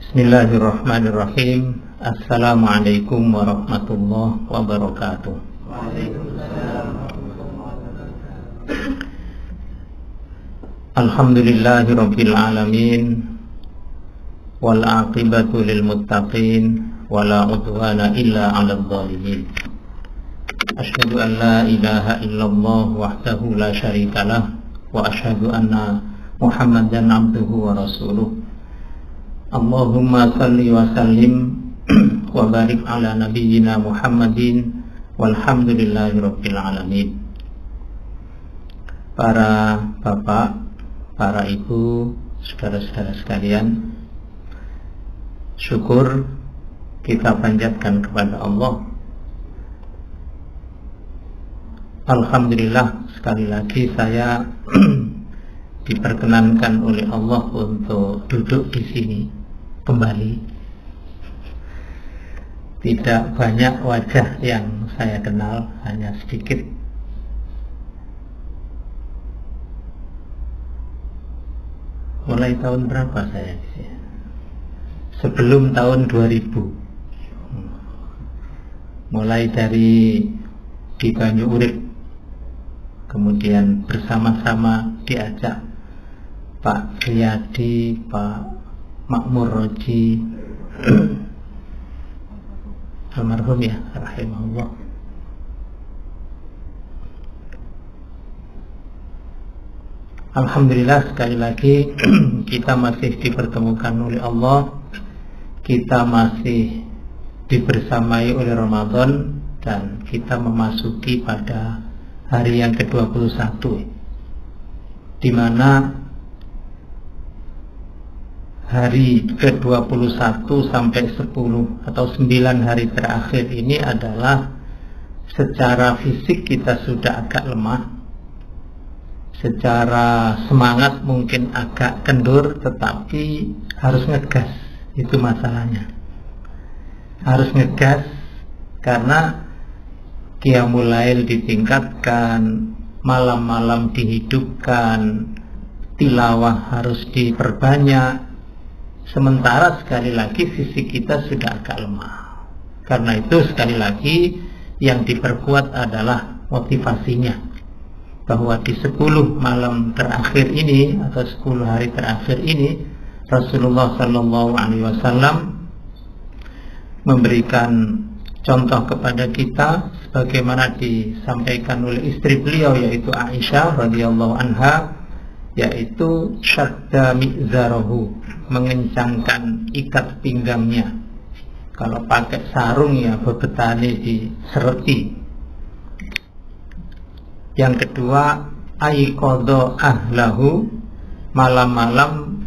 Bismillahirrahmanirrahim. Assalamualaikum warahmatullahi wabarakatuh. Alhamdulillahirabbil alamin wal aqibatu lil muttaqin wala udwana illa 'alal zalimin. Asyhadu an la ilaha illallah wahdahu la syarikalah wa asyhadu anna Muhammadan abduhu wa rasuluh. Allahumma salli wa sallim wa barik ala nabiyyina Muhammadin walhamdulillahi rabbil alamin. Para bapak, para ibu, saudara-saudara sekalian, syukur kita panjatkan kepada Allah. Alhamdulillah, sekali lagi saya diperkenankan oleh Allah untuk duduk di sini kembali. Tidak banyak wajah yang saya kenal, hanya sedikit. Mulai tahun berapa saya di sini? Sebelum tahun 2000. Mulai dari di Banyu Urip, kemudian bersama-sama diajak Pak Riyadi, Pak Makmur Roji, almarhum ya, rahimahullah. Alhamdulillah, sekali lagi kita masih dipertemukan oleh Allah, kita masih dibersamai oleh Ramadan, dan kita memasuki pada hari yang ke-21, di mana hari ke-21 sampai 10 atau 9 hari terakhir ini adalah secara fisik kita sudah agak lemah, secara semangat mungkin agak kendur, tetapi harus ngegas, itu masalahnya. Harus ngegas karena Qiyamul Lail ditingkatkan, malam-malam dihidupkan, tilawah harus diperbanyak. Sementara sekali lagi fisik kita sudah agak lemah. Karena itu sekali lagi yang diperkuat adalah motivasinya, bahwa di 10 malam terakhir ini atau 10 hari terakhir ini Rasulullah SAW memberikan contoh kepada kita sebagaimana disampaikan oleh istri beliau, yaitu Aisyah radhiyallahu anha, yaitu syadda mi'zarahu, mengencangkan ikat pinggangnya. Kalau pakai sarung ya bebetane disereti. Yang kedua, aiqadha ahlahu, malam-malam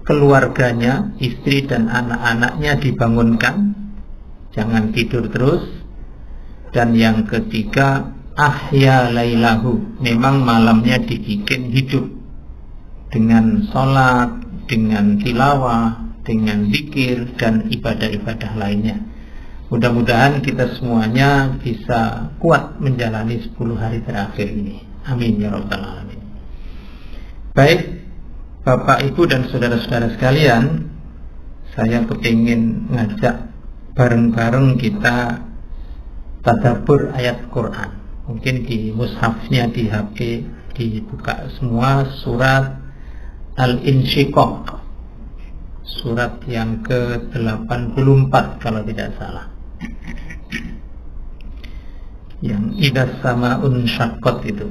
keluarganya, istri dan anak-anaknya dibangunkan, jangan tidur terus. Dan yang ketiga, ahya lailahu, memang malamnya dibikin hidup dengan sholat, dengan tilawah, dengan zikir dan ibadah-ibadah lainnya. Mudah-mudahan kita semuanya bisa kuat menjalani 10 hari terakhir ini. Amin ya rabbal alamin. Baik, Bapak, Ibu dan saudara-saudara sekalian, saya kepingin ngajak bareng-bareng kita tadabbur ayat Quran. Mungkin di mushafnya di HP dibuka semua surat Al-Insyiqaq, surat yang ke-84 kalau tidak salah, yang idas sama'un syaqqat itu.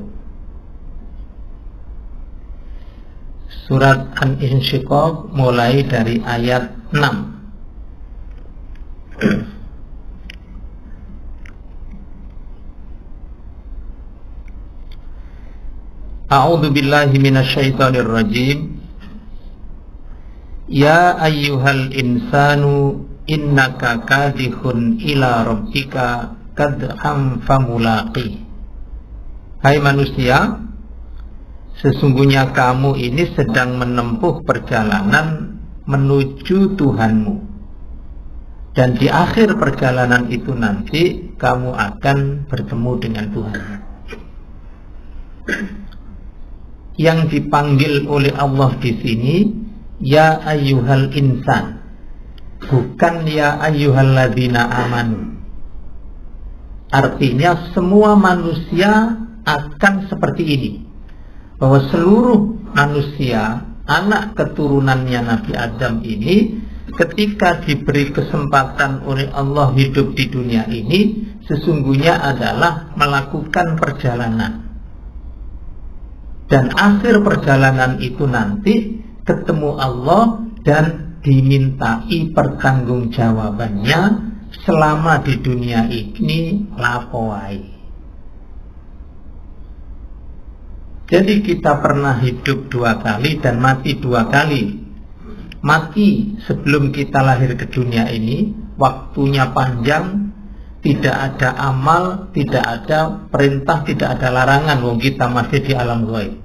Surat Al-Insyiqaq mulai dari ayat 6. A'udzu billahi minasyaitonir rajim. Ya ayyuhal insanu innaka kadhihun ila rabbika kadham famulaqi. Hai manusia, sesungguhnya kamu ini sedang menempuh perjalanan menuju Tuhanmu, dan di akhir perjalanan itu nanti kamu akan bertemu dengan Tuhan. Yang dipanggil oleh Allah di sini, ya ayyuhal insan, bukan ya ayyuhalladzina amanu. Artinya semua manusia akan seperti ini, bahwa seluruh manusia, anak keturunannya Nabi Adam ini, ketika diberi kesempatan oleh Allah hidup di dunia ini, sesungguhnya adalah melakukan perjalanan. Dan akhir perjalanan itu nanti ketemu Allah dan dimintai pertanggungjawabannya selama di dunia ini lapowai. Jadi kita pernah hidup 2 kali dan mati 2 kali. Mati sebelum kita lahir ke dunia ini, waktunya panjang, tidak ada amal, tidak ada perintah, tidak ada larangan, wong kita masih di alam ghaib.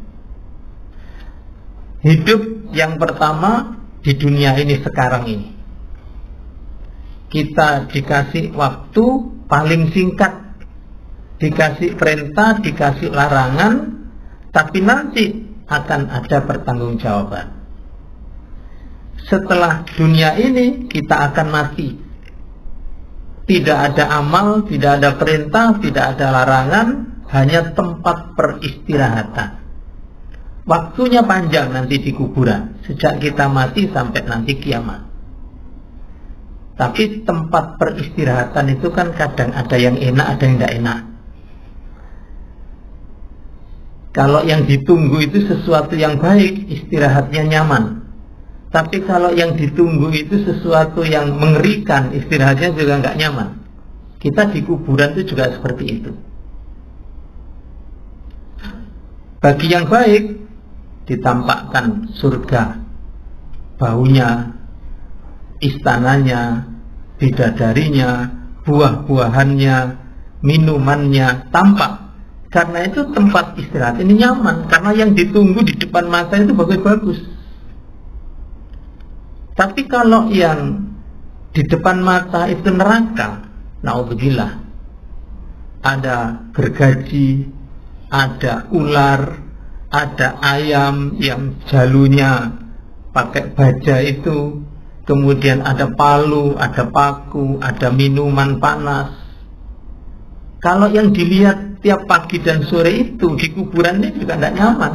Hidup yang pertama di dunia ini sekarang ini, kita dikasih waktu paling singkat, dikasih perintah, dikasih larangan, tapi nanti akan ada pertanggungjawaban. Setelah dunia ini kita akan mati. Tidak ada amal, tidak ada perintah, tidak ada larangan, hanya tempat peristirahatan. Waktunya panjang nanti di kuburan, sejak kita mati sampai nanti kiamat. Tapi tempat peristirahatan itu kan kadang ada yang enak, ada yang tidak enak. Kalau yang ditunggu itu sesuatu yang baik, istirahatnya nyaman. Tapi kalau yang ditunggu itu sesuatu yang mengerikan, istirahatnya juga nggak nyaman. Kita di kuburan itu juga seperti itu. Bagi yang baik, ditampakkan surga, baunya, istananya, bidadarinya, buah-buahannya, minumannya, tampak. Karena itu tempat istirahat ini nyaman, karena yang ditunggu di depan mata itu bagus-bagus. Tapi kalau yang di depan mata itu neraka, naudzubillah, ada gergaji, ada ular, ada ayam yang jalunya pakai baja itu, kemudian ada palu, ada paku, ada minuman panas. Kalau yang dilihat tiap pagi dan sore itu di kuburan ini juga tidak nyaman.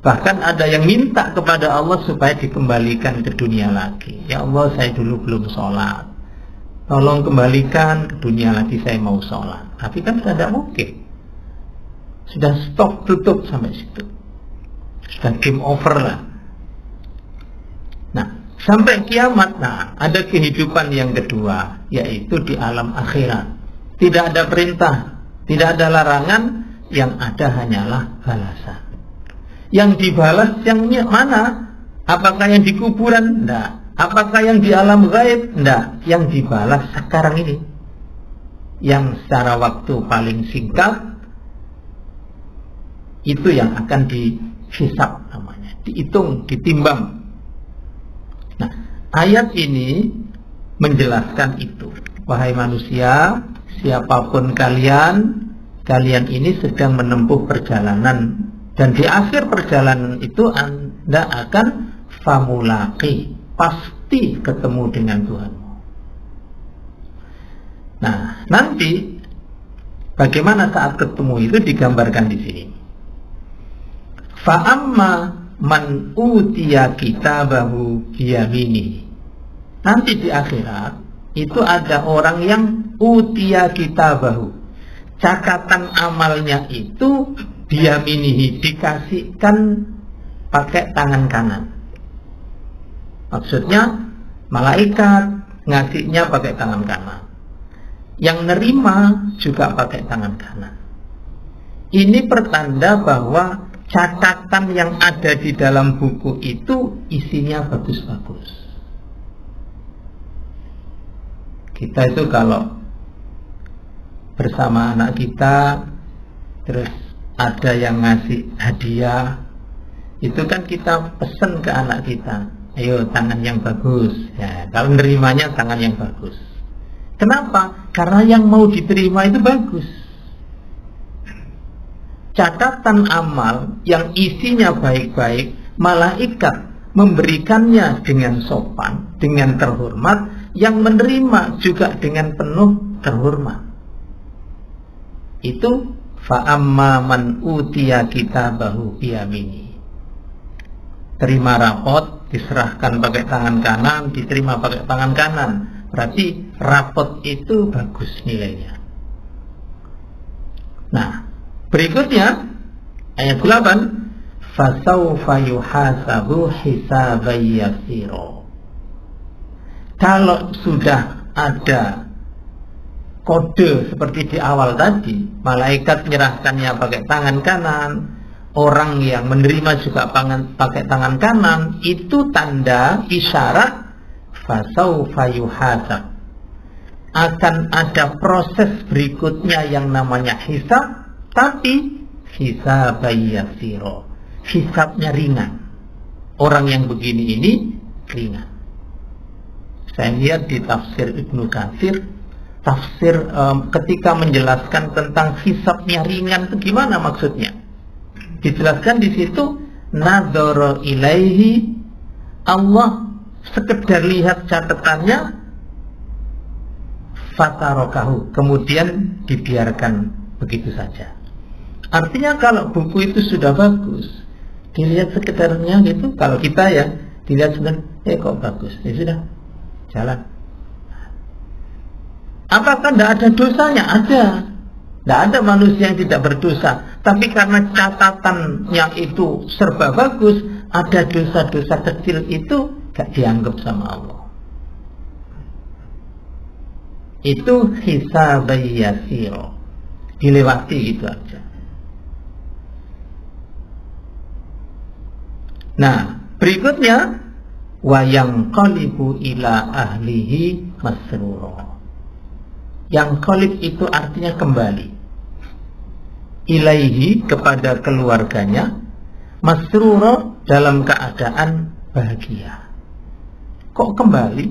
Bahkan ada yang minta kepada Allah supaya dikembalikan ke dunia lagi. Ya Allah, saya dulu belum sholat, tolong kembalikan ke dunia lagi, saya mau sholat. Tapi kan sudah tidak mungkin, sudah stop, tutup sampai situ, sudah game over lah. Nah, sampai kiamat, nah ada kehidupan yang kedua, yaitu di alam akhirat. Tidak ada perintah, tidak ada larangan, yang ada hanyalah balasan. Yang dibalas yang mana? Apakah yang di kuburan? Tidak. Apakah yang di alam gaib? Tidak. Yang dibalas sekarang ini, yang secara waktu paling singkat, itu yang akan dihisab namanya, dihitung, ditimbang. Nah, ayat ini menjelaskan itu. Wahai manusia, siapapun kalian ini sedang menempuh perjalanan, dan di akhir perjalanan itu Anda akan famulaqi, pasti ketemu dengan Tuhanmu. Nah, nanti bagaimana saat ketemu itu digambarkan di sini. Fa'amma man utiya kitabahu biyamini. Nanti di akhirat itu ada orang yang utiya kitabahu, catatan amalnya itu biyaminihi, dikasihkan pakai tangan kanan. Maksudnya malaikat ngasihnya pakai tangan kanan, yang nerima juga pakai tangan kanan. Ini pertanda bahwa catatan yang ada di dalam buku itu isinya bagus-bagus. Kita itu kalau bersama anak kita, terus ada yang ngasih hadiah, itu kan kita pesan ke anak kita, ayo tangan yang bagus ya, kalau nerimanya tangan yang bagus. Kenapa? Karena yang mau diterima itu bagus. Catatan amal yang isinya baik-baik, malaikat memberikannya dengan sopan, dengan terhormat, yang menerima juga dengan penuh terhormat. Itu fa'amma man utiya kitabahu biyamini. Terima rapot, diserahkan pakai tangan kanan, diterima pakai tangan kanan. Berarti rapot itu bagus nilainya. Nah, berikutnya ayat 8, fasawfa yuhasabu hisaban yasira. Kalau sudah ada kode seperti di awal tadi, malaikat menyerahkannya pakai tangan kanan, orang yang menerima juga pakai tangan kanan, itu tanda isyarat fasawfa yuhasab. Akan ada proses berikutnya yang namanya hisab, tapi hisaban yasira. Hisabnya ringan. Orang yang begini ini ringan. Saya lihat di tafsir Ibnu Katsir, ketika menjelaskan tentang hisabnya ringan itu gimana maksudnya? Dijelaskan di situ, nadzara ilaihi, Allah sekedar lihat catatannya, fatarokahu, kemudian dibiarkan begitu saja. Artinya kalau buku itu sudah bagus, dilihat sekedarnya gitu. Kalau kita ya dilihat sekedar, kok bagus, ya sudah, jalan. Apakah tidak ada dosanya? Ada. Tidak ada manusia yang tidak berdosa. Tapi karena catatan yang itu serba bagus, ada dosa-dosa kecil itu gak dianggap sama Allah. Itu hisaban yasira, dilewati gitu aja. Nah, berikutnya wa yanqalibu ila ahlihi masrura. Yang qalib itu artinya kembali, ilaihi, kepada keluarganya, masrura, dalam keadaan bahagia. Kok kembali?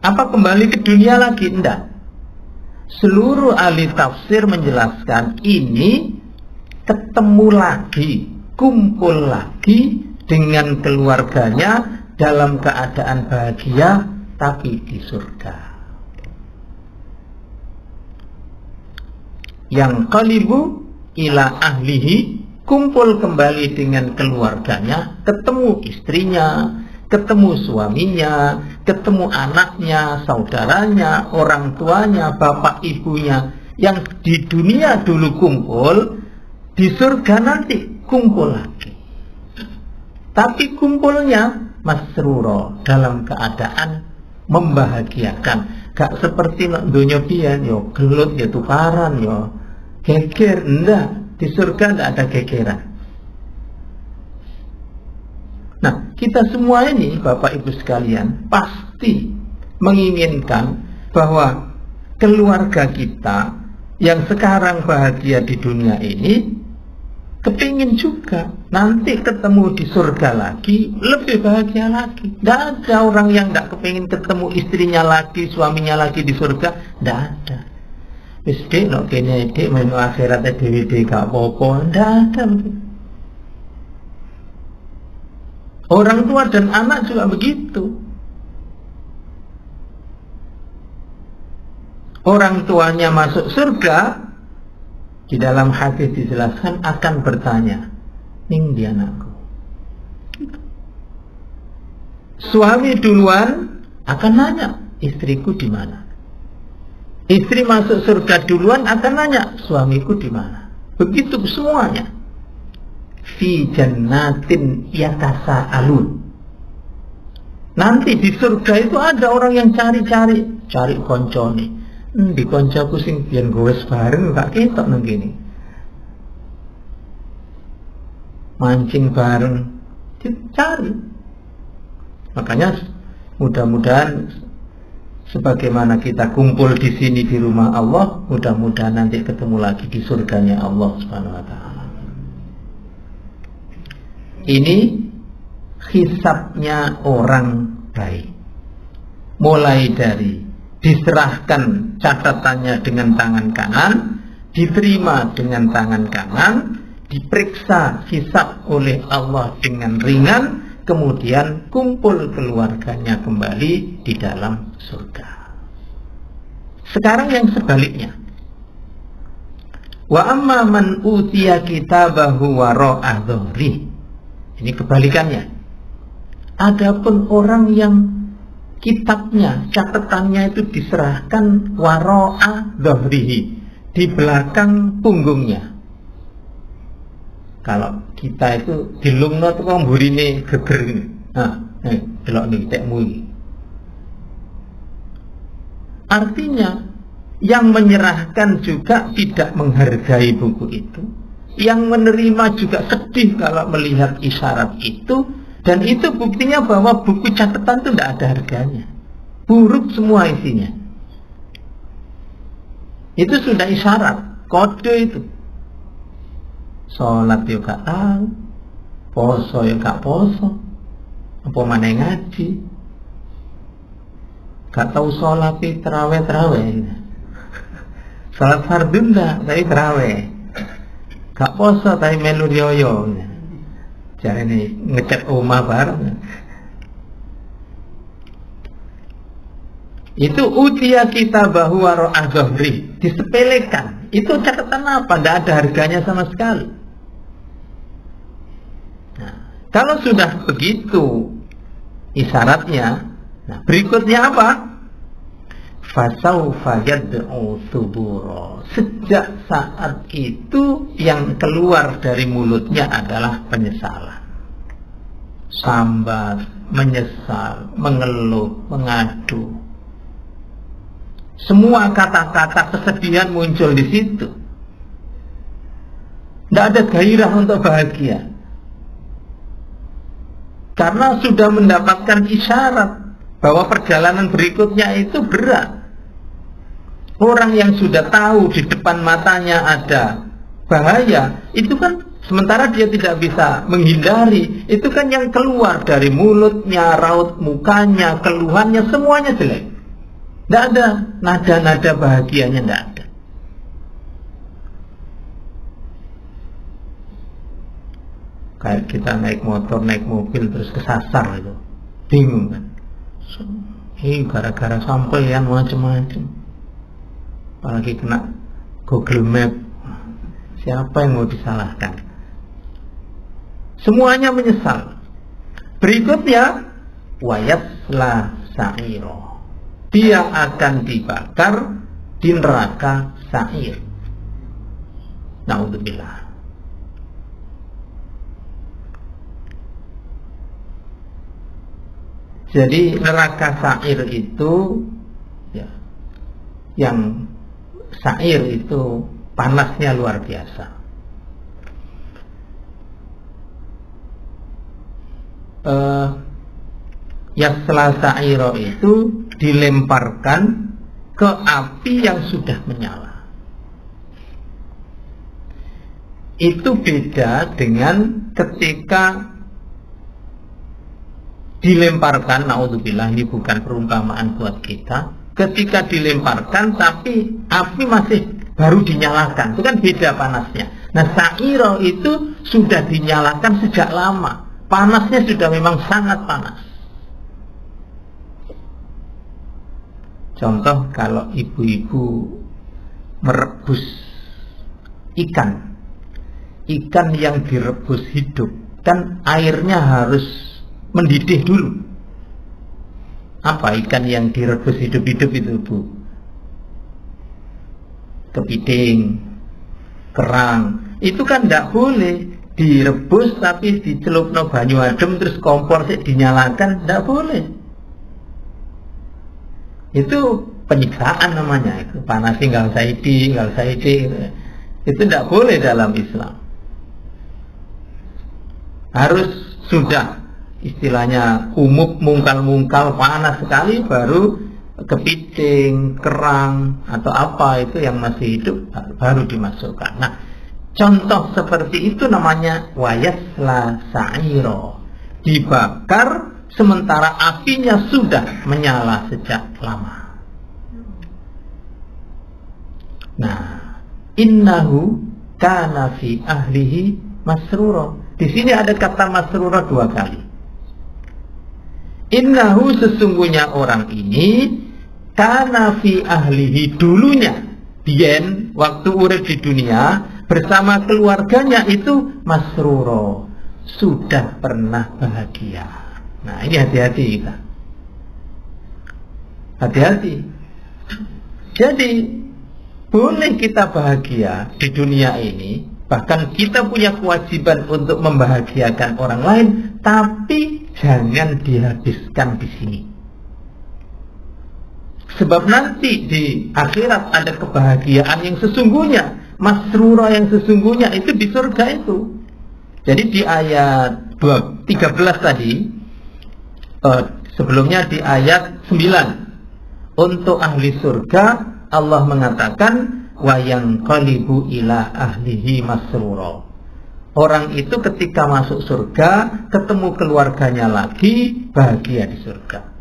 Apa kembali ke dunia lagi? Enggak. Seluruh ahli tafsir menjelaskan ini ketemu lagi, kumpul lagi dengan keluarganya dalam keadaan bahagia, tapi di surga. Yang qalibu ila ahlihi, kumpul kembali dengan keluarganya, ketemu istrinya, ketemu suaminya, ketemu anaknya, saudaranya, orang tuanya, bapak ibunya, yang di dunia dulu kumpul, di surga nanti kumpul lagi. Tapi kumpulnya masruro, dalam keadaan membahagiakan. Gak seperti nak dunia pian, yo gelut, yo tukaran, yo geger. Enggak, di surga enggak ada gegeran. Nah, kita semua ini, Bapak Ibu sekalian, pasti menginginkan bahwa keluarga kita yang sekarang bahagia di dunia ini, kepingin juga nanti ketemu di surga lagi, lebih bahagia lagi. Tidak ada orang yang tidak kepingin ketemu istrinya lagi, suaminya lagi di surga. Tidak ada. Wis dik nok kene dik menu akhirat dhewe gak apa-apa. Tidak ada. Orang tua dan anak juga begitu. Orang tuanya masuk surga, di dalam hadis dijelaskan akan bertanya, ning dia anakku. Suami duluan akan nanya, istriku di mana? Istri masuk surga duluan akan nanya, suamiku di mana? Begitu semuanya. Fi jannatin yatasaalun. Nanti di surga itu ada orang yang cari koncone. Di koncoku sing biyen gowes bareng gak ketok nang kene. Mancing bareng dicari. Makanya mudah-mudahan sebagaimana kita kumpul di sini di rumah Allah, mudah-mudahan nanti ketemu lagi di surganya Allah Subhanahu wa taala. Ini hisabnya orang baik. Mulai dari diserahkan catatannya dengan tangan kanan, diterima dengan tangan kanan, diperiksa hisab oleh Allah dengan ringan, kemudian kumpul keluarganya kembali di dalam surga. Sekarang yang sebaliknya, wa amma man utiya kitabahu wara'a dhahri. Ini kebalikannya. Adapun orang yang kitabnya, catatannya itu diserahkan wara'a dhahrihi, di belakang punggungnya. Kalau kita itu dilungno tuh kok mburine geger ini. Delok niki tekmu iki. Artinya yang menyerahkan juga tidak menghargai buku itu, yang menerima juga sedih kalau melihat isyarat itu, dan itu buktinya bahwa buku catatan itu tidak ada harganya, buruk semua isinya. Itu sudah isyarat, kode itu. Sholat yo gak tahu, poso yo gak poso, apa mana ngaji, gak tahu sholat terawih. Sholat fardhu ndak, tapi terawih. Gak poso tapi melu yoyo. Jarene ngecat omah bareng. Itu utia kita bahwa ro'ah dhahri, disepelekan. Itu catatan apa? Tidak ada harganya sama sekali. Nah, kalau sudah begitu isyaratnya, nah berikutnya apa? Fasaufa yad'u thubura. Sejak saat itu yang keluar dari mulutnya adalah penyesalan, sambat, menyesal, mengeluh, mengadu. Semua kata-kata kesedihan muncul di situ. Tidak ada gairah untuk bahagia, karena sudah mendapatkan isyarat bahwa perjalanan berikutnya itu berat. Orang yang sudah tahu di depan matanya ada bahaya, itu kan sementara dia tidak bisa menghindari, itu kan yang keluar dari mulutnya, raut mukanya, keluhannya, semuanya jelek. Tidak ada nada-nada bahagianya, tidak ada. Kayak kita naik motor, naik mobil terus kesasar itu, bingung kan? Gara-gara sampean macam-macam. Apalagi kena Google Map, siapa yang mau disalahkan? Semuanya menyesal. Berikutnya, wayasla sa'iro. Dia akan dibakar di neraka sa'ir. Na'udzubillah. Jadi neraka sa'ir itu ya, yang sa'ir itu panasnya luar biasa. Yasla sa'iro itu dilemparkan ke api yang sudah menyala. Itu beda dengan ketika dilemparkan, naudzubillah, ini bukan perumpamaan buat kita. Ketika dilemparkan tapi api masih baru dinyalakan, itu kan beda panasnya. Nah, sa'iro itu sudah dinyalakan sejak lama, panasnya sudah memang sangat panas. Contoh kalau ibu-ibu merebus ikan yang direbus hidup, kan airnya harus mendidih dulu. Apa ikan yang direbus hidup-hidup itu, Bu? Kepiting, kerang. Itu kan tidak boleh direbus tapi dicelupno banyu adem terus kompor dinyalakan, tidak boleh. Itu penyiksaan namanya. Itu panas tinggal saidi. Itu tidak boleh dalam Islam. Harus sudah istilahnya umuk, mungkal-mungkal, panas sekali baru kepiting, kerang atau apa itu yang masih hidup baru dimasukkan. Nah, contoh seperti itu namanya wayasla sa'iro, dibakar sementara apinya sudah menyala sejak lama. Nah, innahu kana fi ahlihi masrura. Di sini ada kata masrura 2 kali. Innahu sesungguhnya orang ini kana fi ahlihi dulunya biyen waktu urip di dunia bersama keluarganya itu masruro, sudah pernah bahagia. Nah, ini hati-hati kita. Hati-hati. Jadi boleh kita bahagia di dunia ini, bahkan kita punya kewajiban untuk membahagiakan orang lain, tapi jangan dihabiskan di sini. Sebab nanti di akhirat ada kebahagiaan yang sesungguhnya, masrura yang sesungguhnya itu di surga itu. Jadi di ayat 13 tadi, sebelumnya di ayat 9, untuk ahli surga Allah mengatakan wa yanqalibu ila ahlihi masrura. Orang itu ketika masuk surga ketemu keluarganya lagi, bahagia di surga.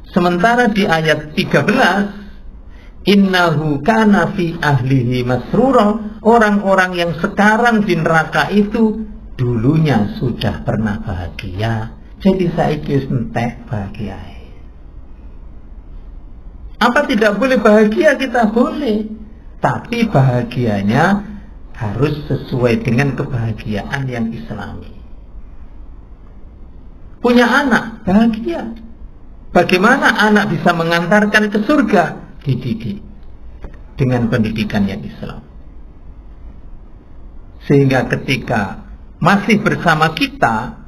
Sementara di ayat 13, innahu kana fi ahlihi masrura, orang-orang yang sekarang di neraka itu dulunya sudah pernah bahagia. Jadi saiki entek bahagia. Apa tidak boleh bahagia? Kita boleh, tapi bahagianya harus sesuai dengan kebahagiaan yang islami. Punya anak, bahagia. Bagaimana anak bisa mengantarkan ke surga? Dididik dengan pendidikan yang Islam. Sehingga ketika masih bersama kita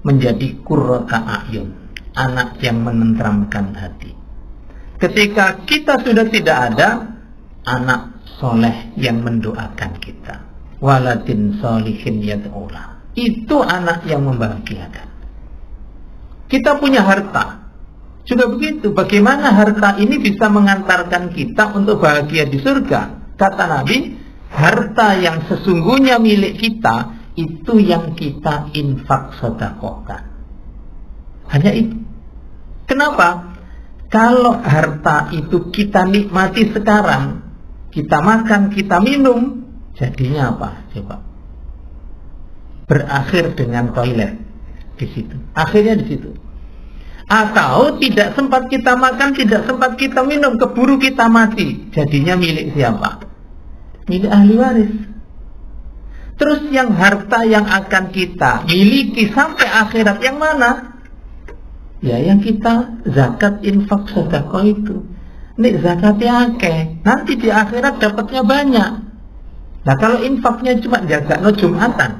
menjadi qurrata a'yun, anak yang menenteramkan hati. Ketika kita sudah tidak ada, anak soleh yang mendoakan kita. Waladin solihin yad'ula. Itu anak yang membahagiakan. Kita punya harta. Juga begitu, bagaimana harta ini bisa mengantarkan kita untuk bahagia di surga? Kata Nabi, harta yang sesungguhnya milik kita itu yang kita infak sedekahkan. Hanya itu. Kenapa? Kalau harta itu kita nikmati sekarang, kita makan, kita minum, jadinya apa? Coba. Berakhir dengan toilet di situ. Akhirnya di situ. Atau tidak sempat kita makan, tidak sempat kita minum, keburu kita mati. Jadinya milik siapa? Milik ahli waris. Terus yang harta yang akan kita miliki sampai akhirat yang mana? Ya yang kita zakat, infak, sedekah itu. Nih zakatnya akeh, nanti di akhirat dapatnya banyak. Nah kalau infaknya cuma jaga no Jumatan,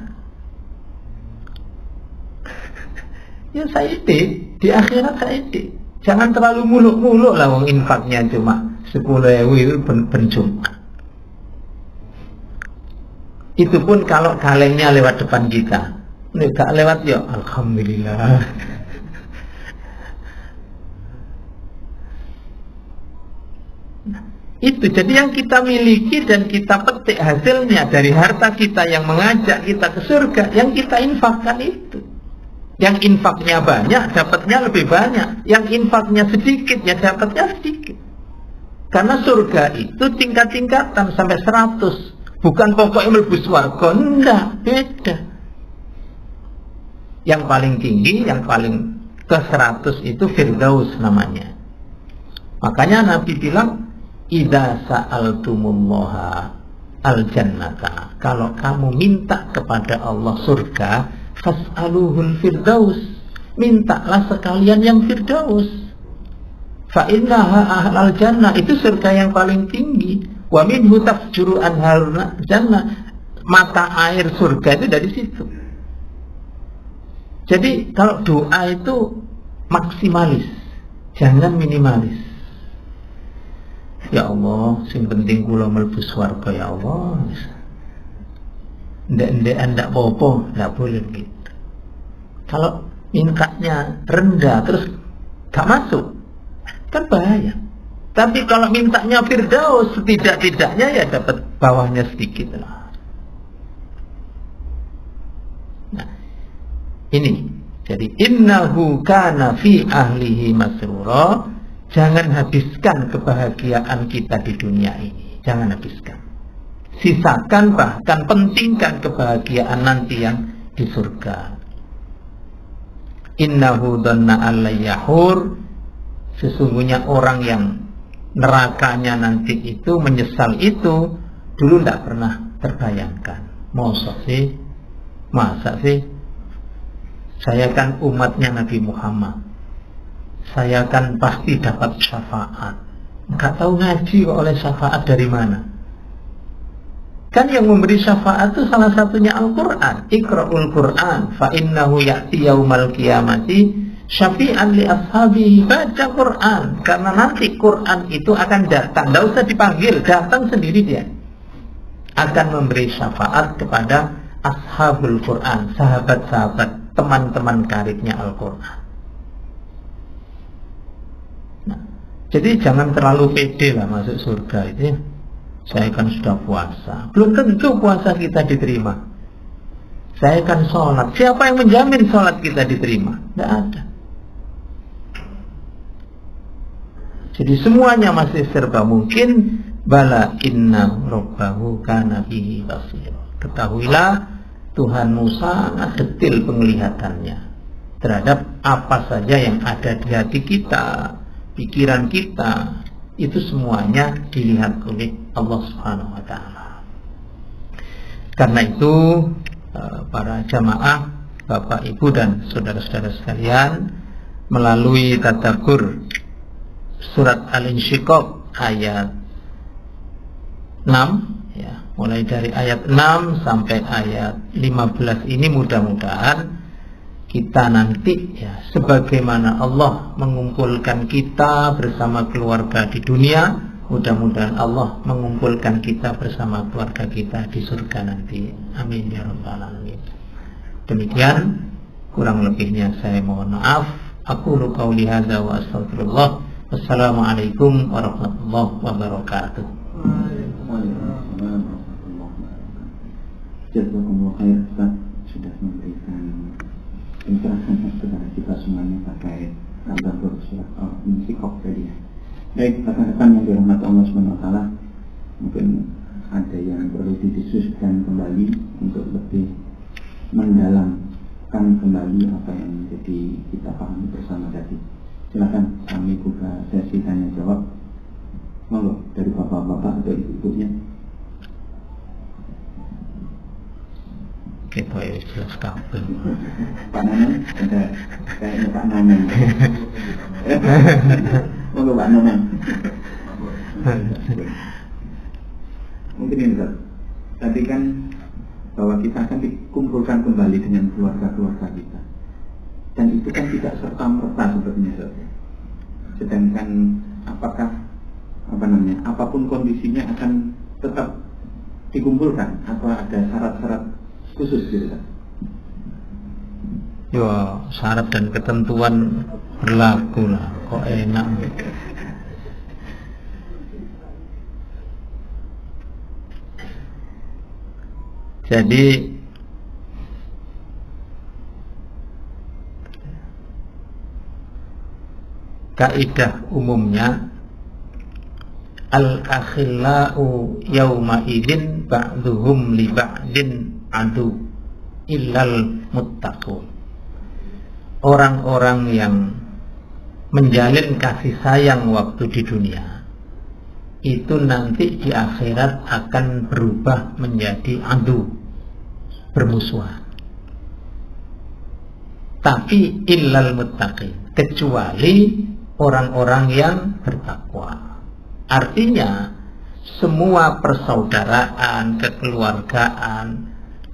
ya saiki di akhirat saiki. Jangan terlalu muluk-muluk lah wong infaknya cuma 10.000 itu ben Jumat. Itu pun kalau kalengnya lewat depan kita. Nek gak lewat ya alhamdulillah. Nah, itu jadi yang kita miliki dan kita petik hasilnya dari harta kita yang mengajak kita ke surga, yang kita infakkan itu. Yang infaknya banyak, dapatnya lebih banyak. Yang infaknya sedikit, ya dapatnya sedikit. Karena surga itu tingkat-tingkatan sampai 100. Bukan pokoknya mlebu swarga, enggak, beda. Yang paling tinggi, yang paling ke 100 itu Firdaus namanya. Makanya Nabi bilang, idza sa'altumullaha al-jannata. Kalau kamu minta kepada Allah surga, fas'aluhul firdaus, mintalah sekalian yang firdaus. Fa innaha ahlal jannah, itu surga yang paling tinggi. Wa minhu tafjuru anharuna jannah, mata air surga itu dari situ. Jadi kalau doa itu maksimalis, jangan minimalis. Ya Allah, sing penting kula mlebu swarga ya Allah. Ndak apa-apa, ndak boleh gitu. Kalau mintanya rendah terus gak masuk, kan bahaya. Tapi kalau mintanya firdaus, setidak-tidaknya ya dapat bawahnya sedikit lah. Nah, ini. Jadi innahu kana fi ahlihi masrura. Jangan habiskan kebahagiaan kita di dunia ini. Jangan habiskan. Sisakan, bahkan pentingkan kebahagiaan nanti yang di surga. innahu dhanna allayyahur, sesungguhnya orang yang nerakanya nanti itu menyesal itu dulu tidak pernah terbayangkan. Masa sih saya kan umatnya Nabi Muhammad, saya kan pasti dapat syafaat. Nggak tahu ngaji kok oleh syafaat dari mana. Kan yang memberi syafaat itu salah satunya Al-Quran. Iqra'ul Quran fa innahu ya'ti yaumal qiyamati syafi'an li ashabihi. Baca Quran, karena nanti Quran itu akan datang, tidak usah dipanggil, datang sendiri dia, akan memberi syafaat kepada ashabul Quran, sahabat-sahabat, teman-teman karibnya Al-Quran. Nah, jadi jangan terlalu pede lah masuk surga itu ya. Saya kan sudah puasa, belum tentu puasa kita diterima. Saya kan sholat, siapa yang menjamin sholat kita diterima? Tidak ada. Jadi semuanya masih serba mungkin. Bala inna rabbahu kana bihi basir. Ketahuilah Tuhanmu sangat detil penglihatannya terhadap apa saja yang ada di hati kita, pikiran kita. Itu semuanya dilihat oleh Allah Subhanahu wa ta'ala. Karena itu para jamaah, Bapak Ibu dan saudara-saudara sekalian, melalui tadabbur surat Al-Insyiqaq ayat 6 ya, mulai dari ayat 6 sampai ayat 15 ini mudah-mudahan kita nanti ya, sebagaimana Allah mengumpulkan kita bersama keluarga di dunia, mudah-mudahan Allah mengumpulkan kita bersama keluarga kita di surga nanti. Amin ya rabbal alamin. Demikian, kurang lebihnya saya mohon maaf. Aqulu qauli hadza wa astaghfirullah. Wassalamualaikum warahmatullahi wabarakatuh. Jazakumullah khair, Ustaz, sudah memberikan penjelasan kepada kita semuanya terkait tadabbur surat Al-Insyiqaq tadi. Baik, rekan-rekan yang dirahmati Allah SWT, mungkin ada yang perlu didiskusikan kembali untuk lebih mendalamkan kembali apa yang menjadi kita pahami bersama tadi. Silakan kami buka sesi tanya jawab. Monggo dari bapak-bapak atau ibu-ibunya. Kita ya jelas kabel. Pak Nanang, ada kayaknya Pak Nanang. Monggo Pak Nanang. Mungkin ini Ustaz. Tadi kan bahwa kita akan dikumpulkan kembali dengan keluarga-keluarga kita. Dan itu kan tidak serta-merta sepertinya Ustaz. Sedangkan apapun kondisinya akan tetap dikumpulkan atau ada syarat-syarat khusus gitu kan? Ya, syarat dan ketentuan berlaku lah. Kok enak. Jadi kaidah umumnya al-akhillau yawma idzin ba'dhuhum li ba'din adu illal muttaqun. Orang-orang yang menjalin kasih sayang waktu di dunia itu nanti di akhirat akan berubah menjadi adu, bermusuhan. Tapi illal muttaqin, kecuali orang-orang yang bertakwa. Artinya semua persaudaraan, kekeluargaan,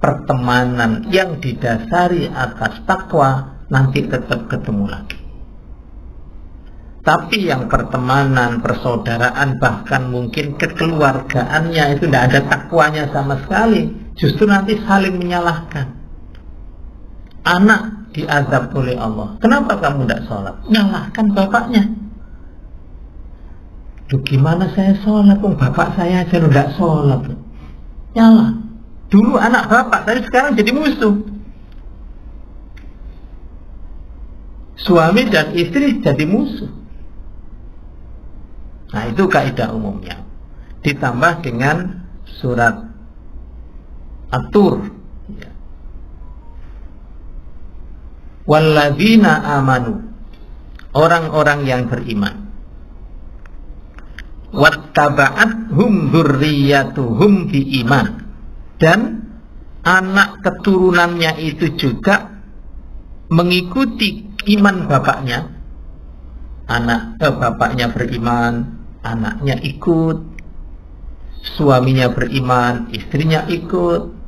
pertemanan yang didasari atas takwa nanti tetap ketemu lagi. Tapi yang pertemanan, persaudaraan, bahkan mungkin kekeluargaannya itu tidak ada takwanya sama sekali, justru nanti saling menyalahkan. Anak diazab oleh Allah, kenapa kamu tidak sholat? Nyalahkan bapaknya. Duh, gimana saya sholat? Bapak saya aja tidak sholat. Nyalah. Dulu anak bapak, tapi sekarang jadi musuh. Suami dan istri jadi musuh. Nah, itu kaidah umumnya. Ditambah dengan surat At-Tur. walladzina amanu, orang-orang yang beriman, wattaba'athum dzurriyyatuhum biiman, dan anak keturunannya itu juga mengikuti iman bapaknya. Bapaknya beriman, anaknya ikut, suaminya beriman, istrinya ikut.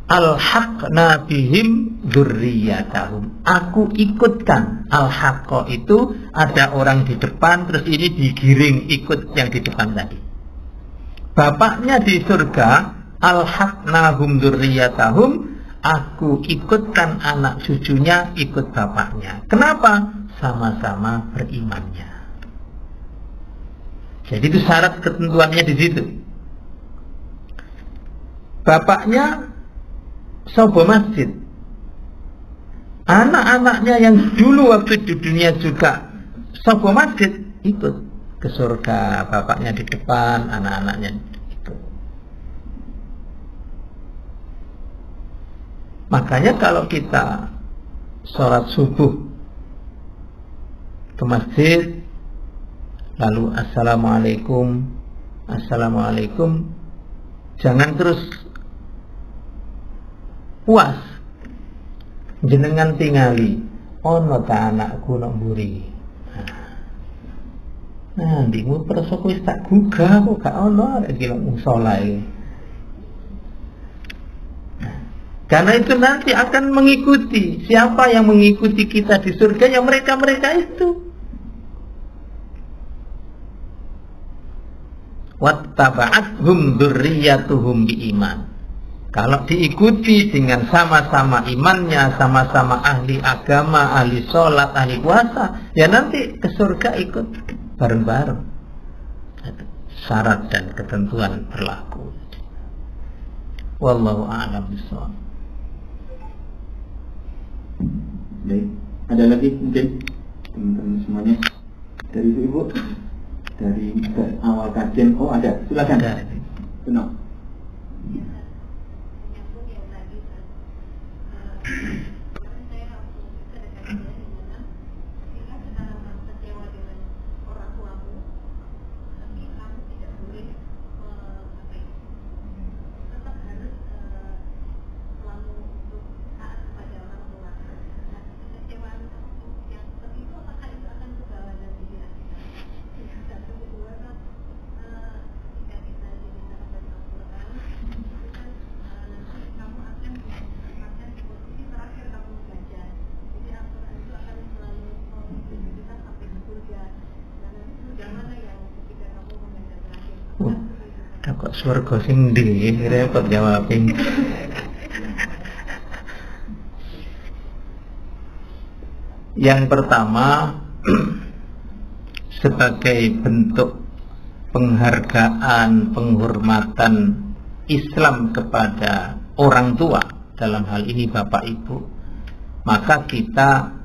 Alhaqna bihim dzurriyyatahum, aku ikutkan. Alhaqqa itu ada orang di depan, terus ini digiring ikut yang di depan tadi. Bapaknya di surga, alhaqnahum dzurriyyatahum, aku ikutkan anak cucunya ikut bapaknya. Kenapa? Sama-sama berimannya. Jadi itu syarat ketentuannya di situ. Bapaknya sobo masjid, anak-anaknya yang dulu waktu di dunia juga sobo masjid ikut ke surga. Bapaknya di depan, anak-anaknya ikut. Makanya kalau kita sholat subuh ke masjid, lalu assalamualaikum, assalamualaikum, jangan terus puas jenengan tingali ono ta anakku nok mburi. Nah, ndimu perso wis tak gugah kok gak ono arek iki musala iki. Karena itu nanti akan mengikuti. Siapa yang mengikuti kita di surga? Ya mereka-mereka itu. Wattaba'athum dzurriyyatuhum biiman. Kalau diikuti dengan sama-sama imannya, sama-sama ahli agama, ahli sholat, ahli puasa, ya nanti ke surga ikut bareng-bareng. Syarat dan ketentuan berlaku. Wallahu a'lam bishawab. Baik, ada lagi mungkin teman-teman semuanya dari ibu, dari awal kajian. Oh ada, silakan. Benar. Kok surga sing ndi repot jawabin. Yang pertama, sebagai bentuk penghargaan, penghormatan Islam kepada orang tua, dalam hal ini bapak ibu, maka kita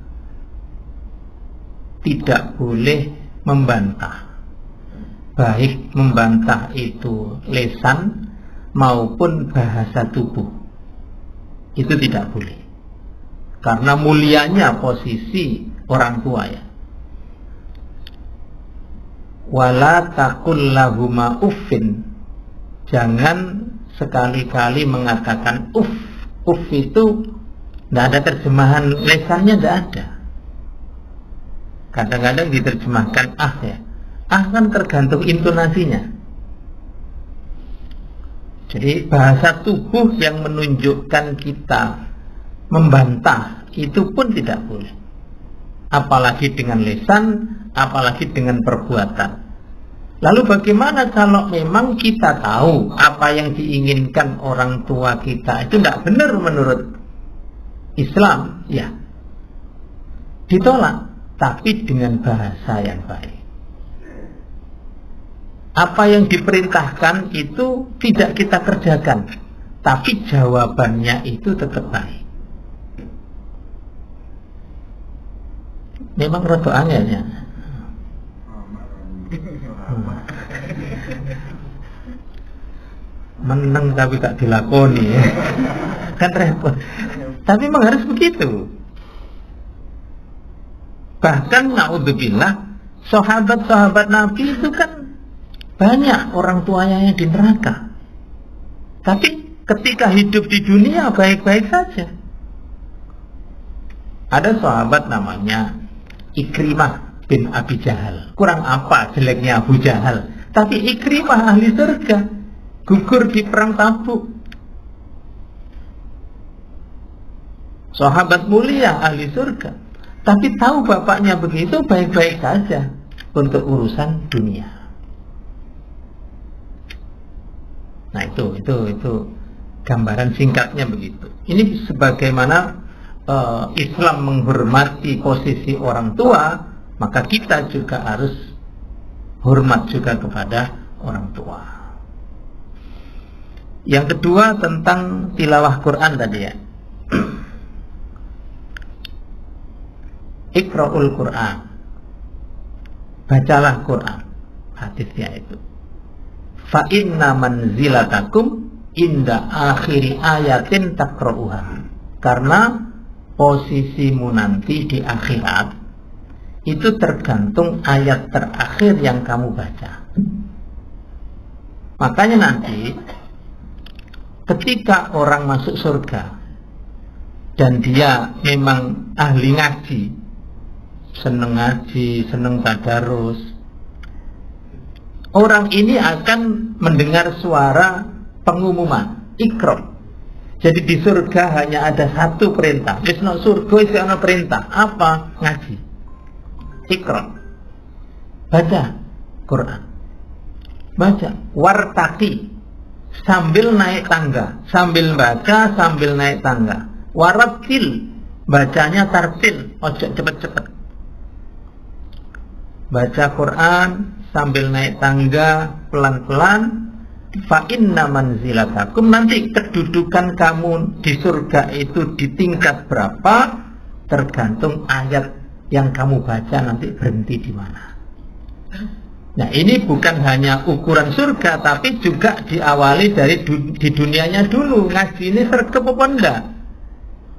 tidak boleh membantah. Baik membantah itu lisan maupun bahasa tubuh, itu tidak boleh, karena mulianya posisi orang tua ya. Wala taqul lahuma uffin, jangan sekali-kali mengatakan uff. Uff itu tidak ada terjemahan lisannya, tidak ada. Kadang-kadang diterjemahkan ah ya. Ah kan tergantung intonasinya. Jadi bahasa tubuh yang menunjukkan kita membantah itu pun tidak boleh. Apalagi dengan lisan, apalagi dengan perbuatan. Lalu bagaimana kalau memang kita tahu apa yang diinginkan orang tua kita itu tidak benar menurut Islam, ya ditolak, tapi dengan bahasa yang baik. Apa yang diperintahkan itu tidak kita kerjakan, tapi jawabannya itu tetap baik. Memang rada angel ya. Menang tapi gak dilakoni ya. Kan repot. Tapi memang harus begitu. Bahkan naudzubillah, sahabat-sahabat Nabi itu kan banyak orang tuanya yang di neraka. Tapi ketika hidup di dunia baik-baik saja. Ada sahabat namanya Ikrimah bin Abi Jahal. Kurang apa jeleknya Abu Jahal, tapi Ikrimah ahli surga, gugur di perang Tabuk. Sahabat mulia ahli surga, tapi tahu bapaknya begitu, baik-baik saja untuk urusan dunia. Nah itu gambaran singkatnya begitu. Ini sebagaimana Islam menghormati posisi orang tua, maka kita juga harus hormat juga kepada orang tua. Yang kedua tentang tilawah Quran tadi ya. Iqra'ul Quran, bacalah Quran, hadisnya itu. Fa inna manzilatakum inda akhiri ayatin taqra'uha. Karena posisimu nanti di akhirat itu tergantung ayat terakhir yang kamu baca. Makanya nanti ketika orang masuk surga dan dia memang ahli ngaji, seneng ngaji, seneng tadarus, orang ini akan mendengar suara pengumuman Iqra. Jadi di surga hanya ada satu perintah. Wisno surga itu ada perintah. Apa? Ngaji. Iqra. Baca Quran. Baca. Wartaqi. Sambil naik tangga. Sambil baca, sambil naik tangga. Warattil. Bacanya tartil. Ojo cepet-cepet. Baca Quran sambil naik tangga pelan-pelan. Fa inna manzilatakum, nanti kedudukan kamu di surga itu di tingkat berapa tergantung ayat yang kamu baca nanti berhenti di mana. Nah ini bukan hanya ukuran surga, tapi juga diawali dari di dunianya dulu. Ngaji ini sergap apa enggak?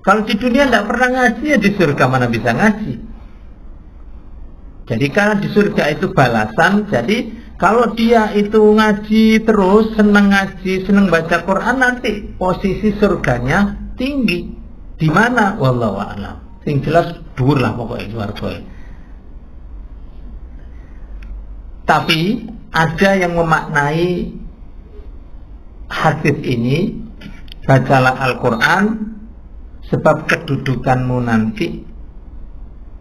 Kalau di dunia enggak pernah ngaji, ya di surga mana bisa ngaji. Jadi karena di surga itu balasan, jadi kalau dia itu ngaji terus, senang ngaji, senang baca Quran, nanti posisi surganya tinggi. Di mana? Wallahu a'lam. Sing jelas dhuwur lah pokoknya swarga. Tapi ada yang memaknai hadis ini, bacalah Al-Quran sebab kedudukanmu nanti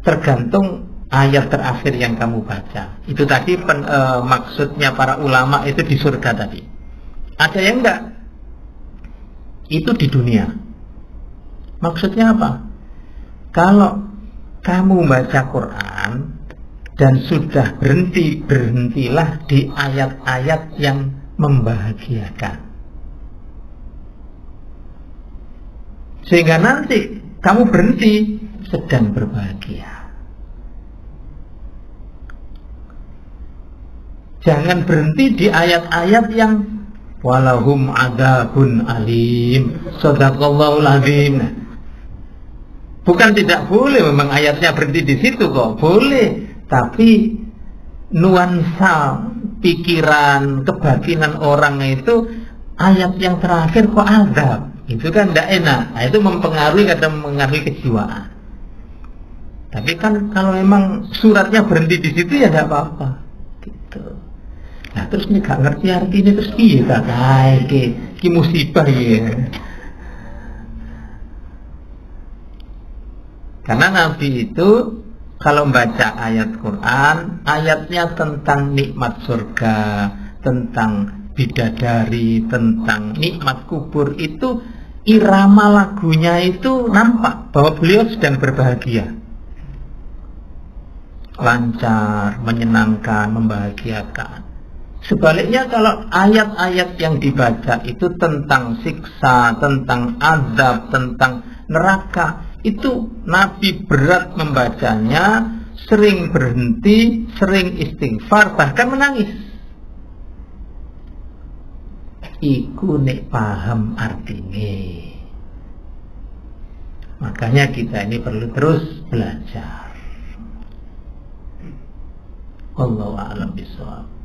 tergantung ayat terakhir yang kamu baca. Itu tadi maksudnya para ulama itu di surga tadi. Ada yang enggak? Itu di dunia. Maksudnya apa? Kalau kamu baca Quran dan sudah berhentilah di ayat-ayat yang membahagiakan. Sehingga nanti kamu berhenti sedang berbahagia. Jangan berhenti di ayat-ayat yang walahum adzabun alim. Shadaqallahul azim. Bukan tidak boleh, memang ayatnya berhenti di situ kok, boleh. Tapi nuansa pikiran, kebatinan orang itu ayat yang terakhir kok azab. Itu kan tidak enak. Nah, itu mempengaruhi kadang mengaruhi kejiwaan. Tapi kan kalau memang suratnya berhenti di situ ya tidak apa-apa. Gitu. Nah terus ini gak ngerti artinya terus piye ta kae ki musibah ya. Karena Nabi itu kalau membaca ayat Quran, ayatnya tentang nikmat surga, tentang bidadari, tentang nikmat kubur, itu irama lagunya itu nampak bahwa beliau sedang berbahagia, lancar, menyenangkan, membahagiakan. Sebaliknya kalau ayat-ayat yang dibaca itu tentang siksa, tentang azab, tentang neraka, itu Nabi berat membacanya, sering berhenti, sering istighfar, bahkan menangis. Iku nek paham artinya. Makanya kita ini perlu terus belajar. Wallahu a'lam bishawab.